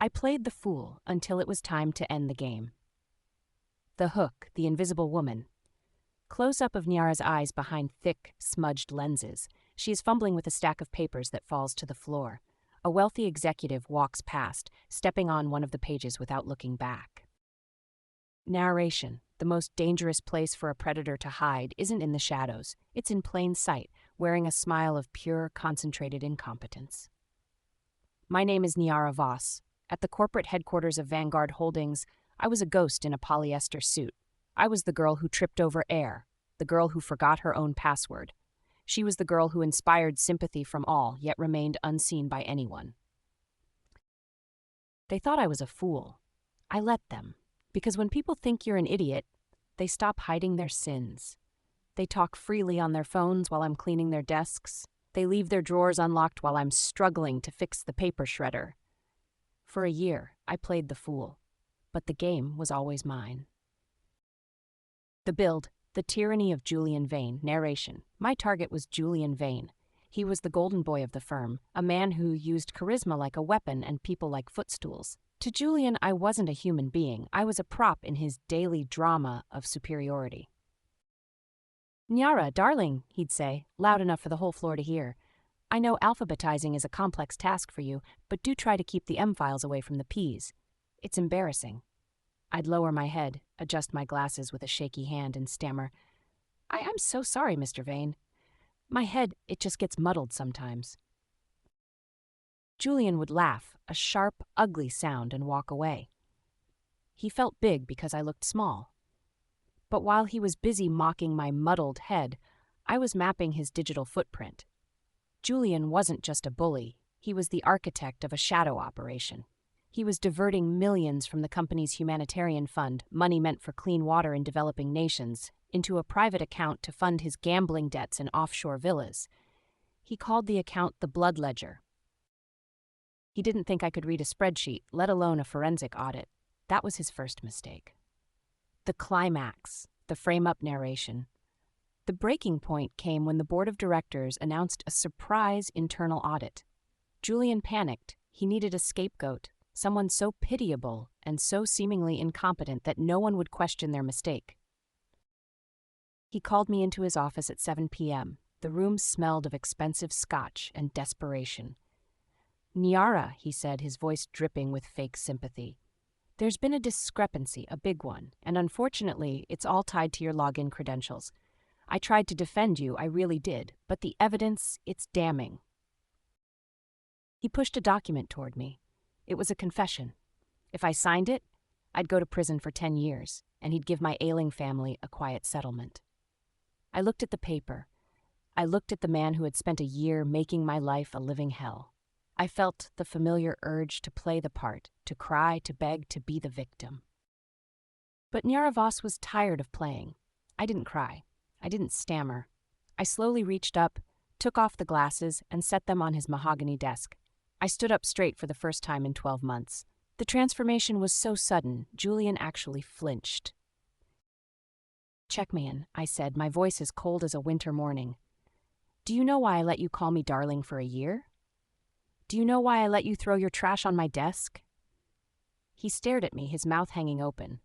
I played the fool until it was time to end the game. The hook, the invisible woman. Close-up of Nyara's eyes behind thick, smudged lenses. She is fumbling with a stack of papers that falls to the floor. A wealthy executive walks past, stepping on one of the pages without looking back. Narration. The most dangerous place for a predator to hide isn't in the shadows. It's in plain sight, wearing a smile of pure, concentrated incompetence. My name is Nyara Voss. At the corporate headquarters of Vanguard Holdings, I was a ghost in a polyester suit. I was the girl who tripped over air, the girl who forgot her own password. She was the girl who inspired sympathy from all, yet remained unseen by anyone. They thought I was a fool. I let them. Because when people think you're an idiot, they stop hiding their sins. They talk freely on their phones while I'm cleaning their desks. They leave their drawers unlocked while I'm struggling to fix the paper shredder. For a year, I played the fool. But the game was always mine. The build, the tyranny of Julian Vane, narration. My target was Julian Vane. He was the golden boy of the firm, a man who used charisma like a weapon and people like footstools. To Julian, I wasn't a human being. I was a prop in his daily drama of superiority. "Nyara, darling," he'd say, loud enough for the whole floor to hear. "I know alphabetizing is a complex task for you, but do try to keep the M files away from the P's. It's embarrassing." I'd lower my head, adjust my glasses with a shaky hand, and stammer, I'm so sorry, Mr. Vane. My head, it just gets muddled sometimes." Julian would laugh, a sharp, ugly sound, and walk away. He felt big because I looked small. But while he was busy mocking my muddled head, I was mapping his digital footprint. Julian wasn't just a bully, he was the architect of a shadow operation. He was diverting millions from the company's humanitarian fund, money meant for clean water in developing nations, into a private account to fund his gambling debts in offshore villas. He called the account the blood ledger. He didn't think I could read a spreadsheet, let alone a forensic audit. That was his first mistake. The climax, the frame-up narration. The breaking point came when the board of directors announced a surprise internal audit. Julian panicked. He needed a scapegoat, someone so pitiable and so seemingly incompetent that no one would question their mistake. He called me into his office at 7 p.m. The room smelled of expensive scotch and desperation. "Nyara," he said, his voice dripping with fake sympathy. "There's been a discrepancy, a big one, and unfortunately, it's all tied to your login credentials. I tried to defend you, I really did, but the evidence, it's damning." He pushed a document toward me. It was a confession. If I signed it, I'd go to prison for 10 years, and he'd give my ailing family a quiet settlement. I looked at the paper. I looked at the man who had spent a year making my life a living hell. I felt the familiar urge to play the part, to cry, to beg, to be the victim. But Nyra-Voss was tired of playing. I didn't cry. I didn't stammer. I slowly reached up, took off the glasses, and set them on his mahogany desk. I stood up straight for the first time in 12 months. The transformation was so sudden, Julian actually flinched. "Check me in," I said, my voice as cold as a winter morning. "Do you know why I let you call me darling for a year? Do you know why I let you throw your trash on my desk?" He stared at me, his mouth hanging open.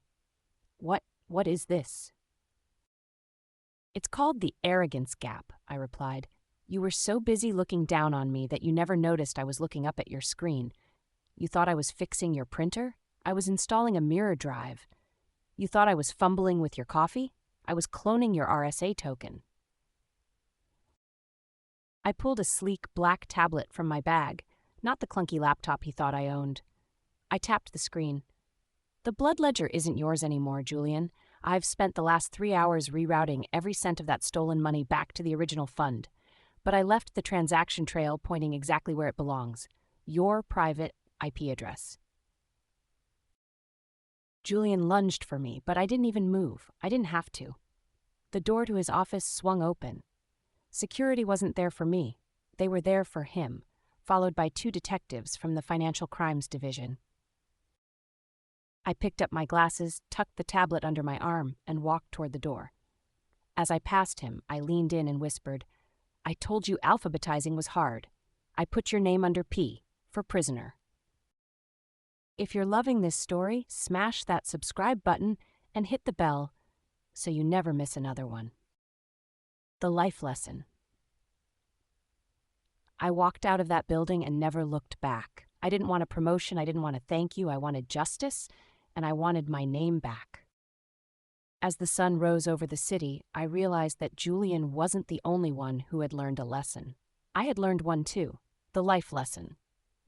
What is this?" "It's called the arrogance gap," I replied. "You were so busy looking down on me that you never noticed I was looking up at your screen. You thought I was fixing your printer? I was installing a mirror drive. You thought I was fumbling with your coffee? I was cloning your RSA token." I pulled a sleek black tablet from my bag, not the clunky laptop he thought I owned. I tapped the screen. "The blood ledger isn't yours anymore, Julian. I've spent the last 3 hours rerouting every cent of that stolen money back to the original fund. But I left the transaction trail pointing exactly where it belongs. Your private IP address." Julian lunged for me, but I didn't even move. I didn't have to. The door to his office swung open. Security wasn't there for me. They were there for him, followed by 2 detectives from the Financial Crimes Division. I picked up my glasses, tucked the tablet under my arm, and walked toward the door. As I passed him, I leaned in and whispered, "I told you alphabetizing was hard. I put your name under P, for prisoner." If you're loving this story, smash that subscribe button and hit the bell so you never miss another one. The life lesson. I walked out of that building and never looked back. I didn't want a promotion, I didn't want a thank you, I wanted justice, and I wanted my name back. As the sun rose over the city, I realized that Julian wasn't the only one who had learned a lesson. I had learned one too, the life lesson.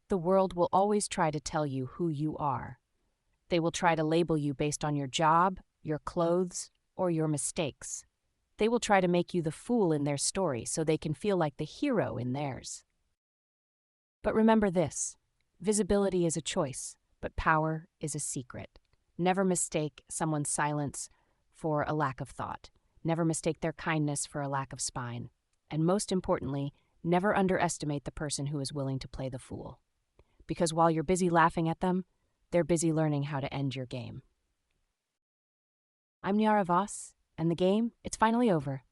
The world will always try to tell you who you are. They will try to label you based on your job, your clothes, or your mistakes. They will try to make you the fool in their story so they can feel like the hero in theirs. But remember this, visibility is a choice, but power is a secret. Never mistake someone's silence for a lack of thought. Never mistake their kindness for a lack of spine. And most importantly, never underestimate the person who is willing to play the fool. Because while you're busy laughing at them, they're busy learning how to end your game. I'm Nyara Voss, and the game, it's finally over.